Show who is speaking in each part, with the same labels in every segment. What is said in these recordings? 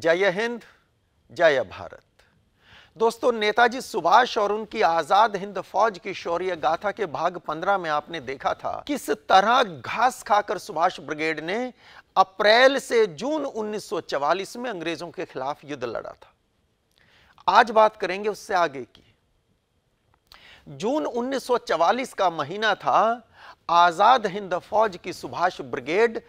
Speaker 1: जय हिंद, जय भारत। दोस्तों, नेताजी सुभाष और उनकी आजाद हिंद फौज की शौर्य गाथा के भाग 15 में आपने देखा था किस तरह घास खाकर सुभाष ब्रिगेड ने अप्रैल से जून 1944 में अंग्रेजों के खिलाफ युद्ध लड़ा था। आज बात करेंगे उससे आगे की। जून 1944 का महीना था। आजाद हिंद फौज की सुभाष ब्रिगेड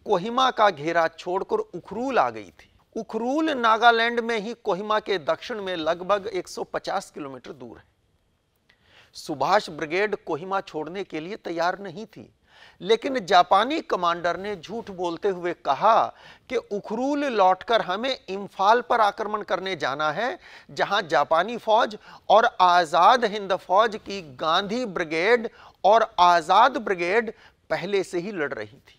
Speaker 1: कोहिमा का घेरा छोड़कर उखरूल आ गई थी। उखरूल नागालैंड में ही कोहिमा के दक्षिण में लगभग 150 किलोमीटर दूर है। सुभाष ब्रिगेड कोहिमा छोड़ने के लिए तैयार नहीं थी, लेकिन जापानी कमांडर ने झूठ बोलते हुए कहा कि उखरूल लौटकर हमें इम्फाल पर आक्रमण करने जाना है, जहां जापानी फौज और आजाद हिंद फौज की गांधी ब्रिगेड और आजाद ब्रिगेड पहले से ही लड़ रही थी।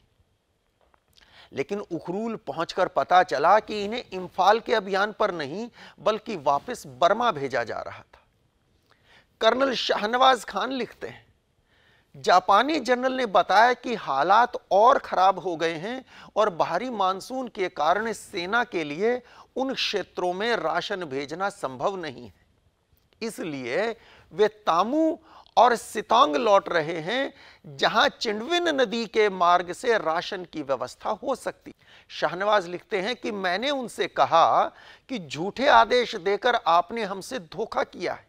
Speaker 1: लेकिन उखरूल पहुंचकर पता चला कि इन्हें इम्फाल के अभियान पर नहीं बल्कि वापस बर्मा भेजा जा रहा था। कर्नल शाहनवाज खान लिखते हैं, जापानी जनरल ने बताया कि हालात और खराब हो गए हैं और भारी मानसून के कारण सेना के लिए उन क्षेत्रों में राशन भेजना संभव नहीं है, इसलिए वे तामू और सितोंग लौट रहे हैं, जहां चिंडविन नदी के मार्ग से राशन की व्यवस्था हो सकती। शाहनवाज लिखते हैं कि मैंने उनसे कहा कि झूठे आदेश देकर आपने हमसे धोखा किया है।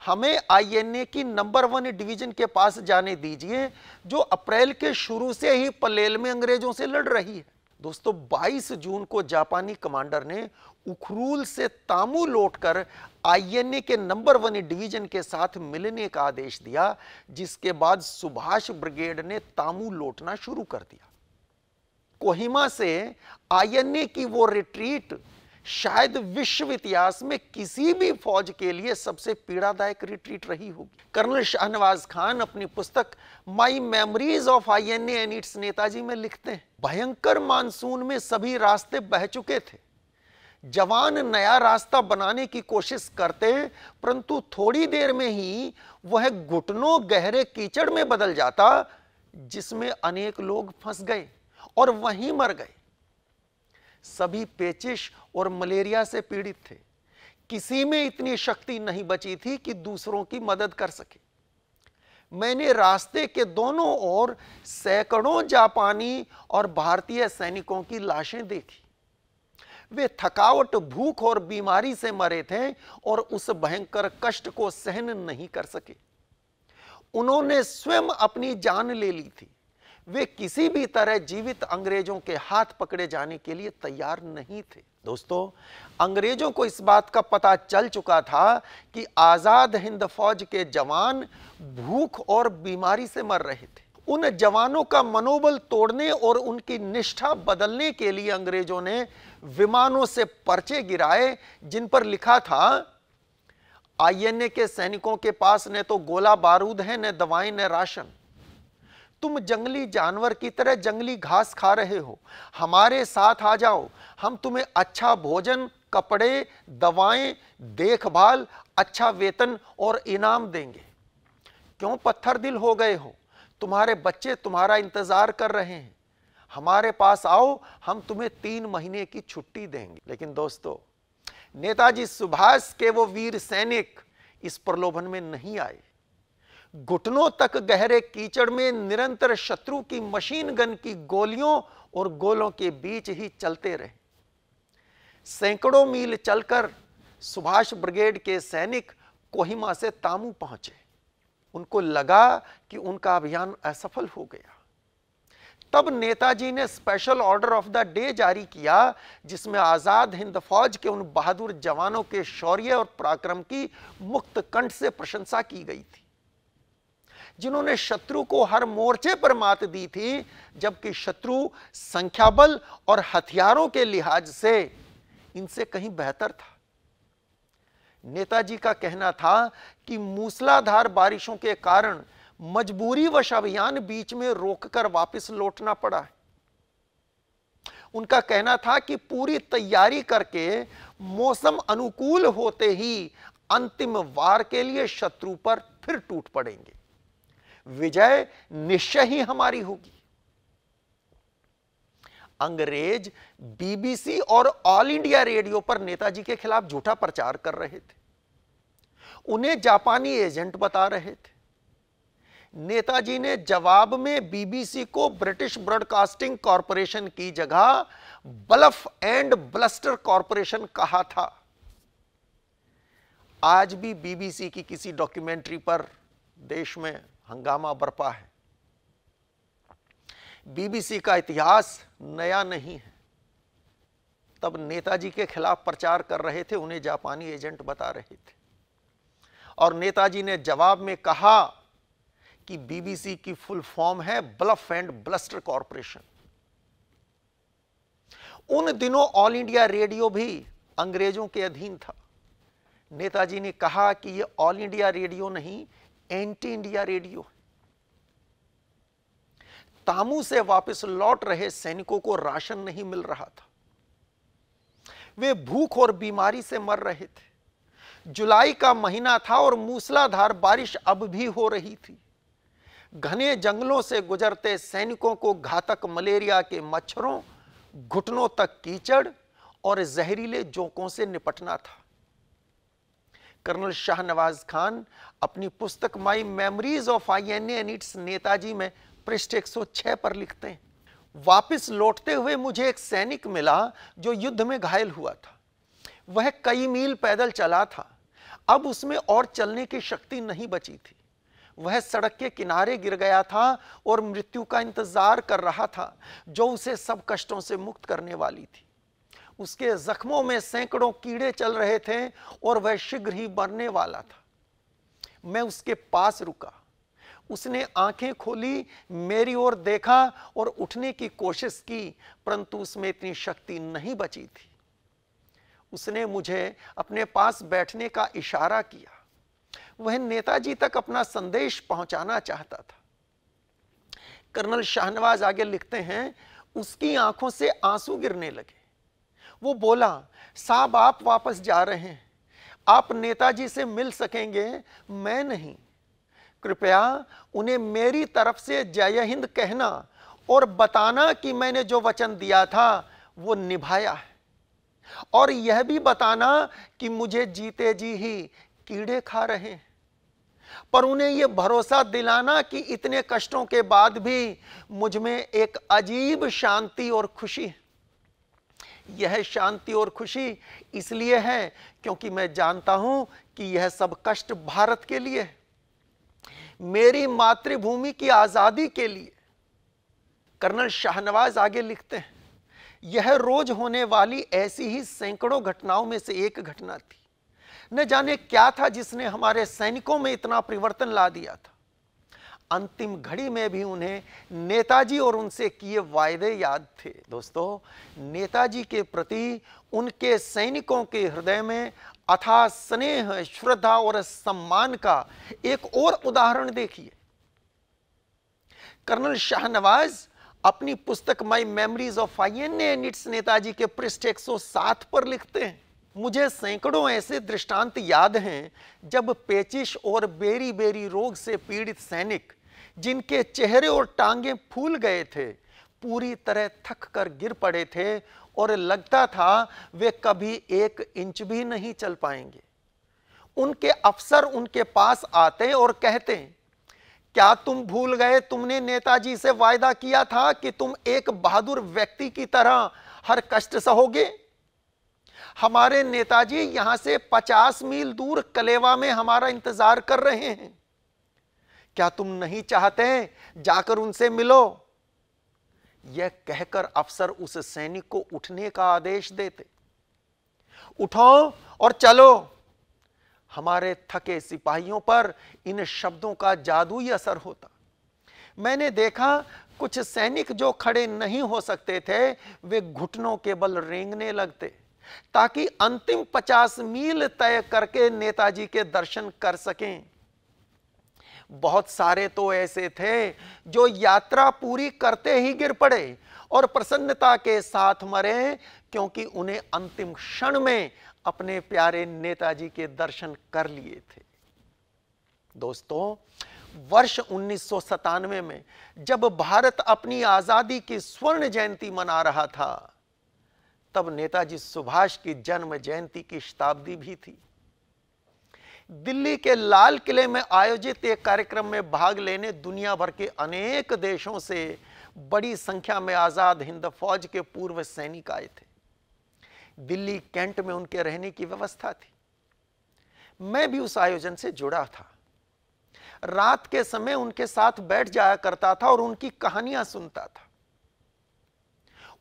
Speaker 1: हमें आईएनए की नंबर 1 डिवीजन के पास जाने दीजिए, जो अप्रैल के शुरू से ही पलेल में अंग्रेजों से लड़ रही है। दोस्तों, 22 जून को जापानी कमांडर ने उखरूल से तामू लौटकर आईएनए के नंबर 1 डिवीजन के साथ मिलने का आदेश दिया, जिसके बाद सुभाष ब्रिगेड ने तामू लौटना शुरू कर दिया। कोहिमा से आईएनए की वो रिट्रीट शायद विश्व इतिहास में किसी भी फौज के लिए सबसे पीड़ादायक रिट्रीट रही होगी। कर्नल शाहनवाज खान अपनी पुस्तक माई memories of INA and it's Netaji में लिखते हैं, भयंकर मानसून में सभी रास्ते बह चुके थे। जवान नया रास्ता बनाने की कोशिश करते, परंतु थोड़ी देर में ही वह घुटनों गहरे कीचड़ में बदल जाता, जिसमें अनेक लोग फंस गए और वहीं मर गए। सभी पेचिश और मलेरिया से पीड़ित थे। किसी में इतनी शक्ति नहीं बची थी कि दूसरों की मदद कर सके। मैंने रास्ते के दोनों ओर सैकड़ों जापानी और भारतीय सैनिकों की लाशें देखी। वे थकावट, भूख और बीमारी से मरे थे और उस भयंकर कष्ट को सहन नहीं कर सके। उन्होंने स्वयं अपनी जान ले ली थी। वे किसी भी तरह जीवित अंग्रेजों के हाथ पकड़े जाने के लिए तैयार नहीं थे। दोस्तों, अंग्रेजों को इस बात का पता चल चुका था कि आजाद हिंद फौज के जवान भूख और बीमारी से मर रहे थे। उन जवानों का मनोबल तोड़ने और उनकी निष्ठा बदलने के लिए अंग्रेजों ने विमानों से पर्चे गिराए, जिन पर लिखा था, आईएनए के सैनिकों के पास न तो गोला बारूद है, न दवाएं, न राशन। तुम जंगली जानवर की तरह जंगली घास खा रहे हो। हमारे साथ आ जाओ, हम तुम्हें अच्छा भोजन, कपड़े, दवाएं, देखभाल, अच्छा वेतन और इनाम देंगे। क्यों पत्थर दिल हो गए हो? तुम्हारे बच्चे तुम्हारा इंतजार कर रहे हैं। हमारे पास आओ, हम तुम्हें 3 महीने की छुट्टी देंगे। लेकिन दोस्तों, नेताजी सुभाष के वो वीर सैनिक इस प्रलोभन में नहीं आए। घुटनों तक गहरे कीचड़ में निरंतर शत्रु की मशीन गन की गोलियों और गोलों के बीच ही चलते रहे। सैकड़ों मील चलकर सुभाष ब्रिगेड के सैनिक कोहिमा से तामू पहुंचे। उनको लगा कि उनका अभियान असफल हो गया। तब नेताजी ने special order of the day जारी किया, जिसमें आजाद हिंद फौज के उन बहादुर जवानों के शौर्य और पराक्रम की मुक्त कंठ से प्रशंसा की गई थी, जिन्होंने शत्रु को हर मोर्चे पर मात दी थी, जबकि शत्रु संख्या बल और हथियारों के लिहाज से इनसे कहीं बेहतर था। नेताजी का कहना था कि मूसलाधार बारिशों के कारण मजबूरीवश अभियान बीच में रोककर वापस लौटना पड़ा है। उनका कहना था कि पूरी तैयारी करके मौसम अनुकूल होते ही अंतिम वार के लिए शत्रु पर फिर टूट पड़ेंगे। विजय निश्चय ही हमारी होगी। अंग्रेज बीबीसी और ऑल इंडिया रेडियो पर नेताजी के खिलाफ झूठा प्रचार कर रहे थे, उन्हें जापानी एजेंट बता रहे थे। नेताजी ने जवाब में बीबीसी को ब्रिटिश ब्रॉडकास्टिंग कॉरपोरेशन की जगह ब्लफ एंड ब्लस्टर कॉरपोरेशन कहा था। आज भी बीबीसी की किसी डॉक्यूमेंट्री पर देश में हंगामा बरपा है। बीबीसी का इतिहास नया नहीं है। तब नेताजी के खिलाफ प्रचार कर रहे थे, उन्हें जापानी एजेंट बता रहे थे, और नेताजी ने जवाब में कहा कि बीबीसी की फुल फॉर्म है ब्लफ एंड ब्लस्टर कॉरपोरेशन। उन दिनों ऑल इंडिया रेडियो भी अंग्रेजों के अधीन था। नेताजी ने कहा कि यह ऑल इंडिया रेडियो नहीं, एंटी इंडिया रेडियो है। तामू से वापस लौट रहे सैनिकों को राशन नहीं मिल रहा था, वे भूख और बीमारी से मर रहे थे। जुलाई का महीना था और मूसलाधार बारिश अब भी हो रही थी। घने जंगलों से गुजरते सैनिकों को घातक मलेरिया के मच्छरों, घुटनों तक कीचड़ और जहरीले जोंकों से निपटना था। कर्नल शाहनवाज खान अपनी पुस्तक माई memories of INA and it's Netaji में पृष्ठ 106 पर लिखते हैं, वापस लौटते हुए मुझे एक सैनिक मिला जो युद्ध में घायल हुआ था। वह कई मील पैदल चला था, अब उसमें और चलने की शक्ति नहीं बची थी। वह सड़क के किनारे गिर गया था और मृत्यु का इंतजार कर रहा था, जो उसे सब कष्टों से मुक्त करने वाली थी। उसके जख्मों में सैकड़ों कीड़े चल रहे थे और वह शीघ्र ही मरने वाला था। मैं उसके पास रुका। उसने आंखें खोली, मेरी ओर देखा और उठने की कोशिश की, परंतु उसमें इतनी शक्ति नहीं बची थी। उसने मुझे अपने पास बैठने का इशारा किया। वह नेताजी तक अपना संदेश पहुंचाना चाहता था। कर्नल शाहनवाज आगे लिखते हैं, उसकी आंखों से आंसू गिरने लगे। वो बोला, साहब आप वापस जा रहे हैं, आप नेताजी से मिल सकेंगे, मैं नहीं। कृपया उन्हें मेरी तरफ से जय हिंद कहना और बताना कि मैंने जो वचन दिया था वो निभाया है, और यह भी बताना कि मुझे जीते जी ही कीड़े खा रहे हैं, पर उन्हें यह भरोसा दिलाना कि इतने कष्टों के बाद भी मुझ में एक अजीब शांति और खुशी है। यह शांति और खुशी इसलिए है क्योंकि मैं जानता हूं कि यह सब कष्ट भारत के लिए है, मेरी मातृभूमि की आजादी के लिए। कर्नल शाहनवाज आगे लिखते हैं, यह रोज होने वाली ऐसी ही सैकड़ों घटनाओं में से एक घटना थी। न जाने क्या था जिसने हमारे सैनिकों में इतना परिवर्तन ला दिया था। अंतिम घड़ी में भी उन्हें नेताजी और उनसे किए वायदे याद थे। दोस्तों, नेताजी के प्रति उनके सैनिकों के हृदय में अथाह स्नेह, श्रद्धा और सम्मान का एक और उदाहरण देखिए। कर्नल शाहनवाज अपनी पुस्तक माई memories of INA and it's Netaji के पृष्ठ 107 पर लिखते हैं, मुझे सैकड़ों ऐसे दृष्टांत याद हैं जब पेचिश और बेरी बेरी रोग से पीड़ित सैनिक, जिनके चेहरे और टांगे फूल गए थे, पूरी तरह थक कर गिर पड़े थे और लगता था वे कभी 1 इंच भी नहीं चल पाएंगे। उनके अफसर उनके पास आते और कहते, क्या तुम भूल गए तुमने नेताजी से वायदा किया था कि तुम एक बहादुर व्यक्ति की तरह हर कष्ट सहोगे? हमारे नेताजी यहां से 50 मील दूर कलेवा में हमारा इंतजार कर रहे हैं। क्या तुम नहीं चाहते जाकर उनसे मिलो? यह कहकर अफसर उस सैनिक को उठने का आदेश देते। उठो और चलो। हमारे थके सिपाहियों पर इन शब्दों का जादुई असर होता। मैंने देखा कुछ सैनिक जो खड़े नहीं हो सकते थे, वे घुटनों के बल रेंगने लगते ताकि अंतिम 50 मील तय करके नेताजी के दर्शन कर सकें। बहुत सारे तो ऐसे थे जो यात्रा पूरी करते ही गिर पड़े और प्रसन्नता के साथ मरे, क्योंकि उन्हें अंतिम क्षण में अपने प्यारे नेताजी के दर्शन कर लिए थे। दोस्तों, वर्ष 1997 में जब भारत अपनी आजादी की स्वर्ण जयंती मना रहा था, तब नेताजी सुभाष की जन्म जयंती की शताब्दी भी थी। दिल्ली के लाल किले में आयोजित एक कार्यक्रम में भाग लेने दुनिया भर के अनेक देशों से बड़ी संख्या में आजाद हिंद फौज के पूर्व सैनिक आए थे। दिल्ली कैंट में उनके रहने की व्यवस्था थी। मैं भी उस आयोजन से जुड़ा था। रात के समय उनके साथ बैठ जाया करता था और उनकी कहानियां सुनता था।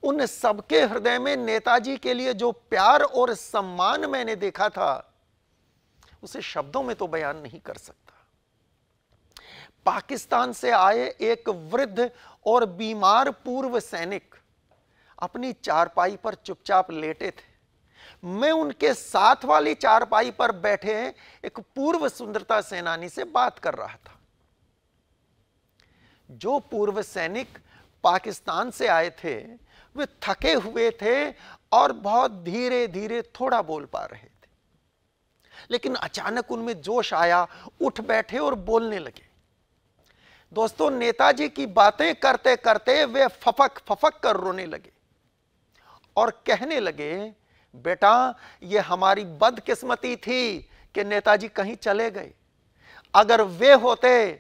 Speaker 1: उन सबके हृदय में नेताजी के लिए जो प्यार और सम्मान मैंने देखा था, उसे शब्दों में तो बयान नहीं कर सकता। पाकिस्तान से आए एक वृद्ध और बीमार पूर्व सैनिक अपनी चारपाई पर चुपचाप लेटे थे। मैं उनके साथ वाली चारपाई पर बैठे एक पूर्व स्वतंत्रता सेनानी से बात कर रहा था। जो पूर्व सैनिक पाकिस्तान से आए थे, वे थके हुए थे और बहुत धीरे धीरे थोड़ा बोल पा रहे थे। लेकिन अचानक उनमें जोश आया, उठ बैठे और बोलने लगे। दोस्तों, नेताजी की बातें करते करते वे फफक फफक कर रोने लगे और कहने लगे, बेटा, ये हमारी बदकिस्मती थी कि नेताजी कहीं चले गए। अगर वे होते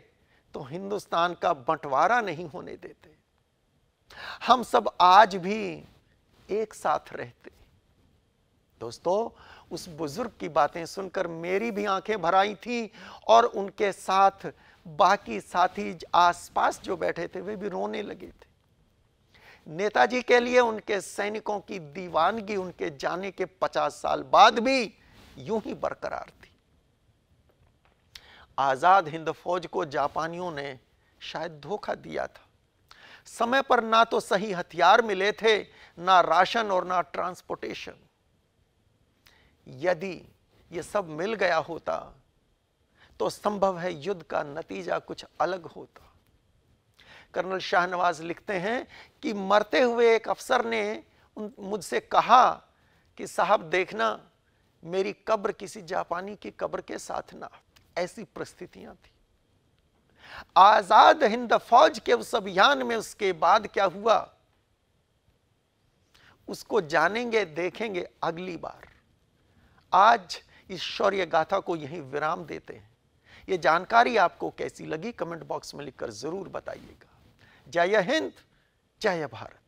Speaker 1: तो हिंदुस्तान का बंटवारा नहीं होने देते, हम सब आज भी एक साथ रहते। दोस्तों, उस बुजुर्ग की बातें सुनकर मेरी भी आंखें भर आई थी और उनके साथ बाकी साथी आसपास जो बैठे थे वे भी रोने लगे थे। नेताजी के लिए उनके सैनिकों की दीवानगी उनके जाने के 50 साल बाद भी यूं ही बरकरार थी। आजाद हिंद फौज को जापानियों ने शायद धोखा दिया था। समय पर ना तो सही हथियार मिले थे, ना राशन और ना ट्रांसपोर्टेशन। यदि यह सब मिल गया होता तो संभव है युद्ध का नतीजा कुछ अलग होता। कर्नल शाहनवाज लिखते हैं कि मरते हुए एक अफसर ने मुझसे कहा कि साहब देखना, मेरी कब्र किसी जापानी की कब्र के साथ ना। ऐसी परिस्थितियां थी। आजाद हिंद फौज के उस अभियान में उसके बाद क्या हुआ, उसको जानेंगे, देखेंगे अगली बार। आज इस शौर्य गाथा को यहीं विराम देते हैं। यह जानकारी आपको कैसी लगी, कमेंट बॉक्स में लिखकर जरूर बताइएगा। जय हिंद, जय भारत।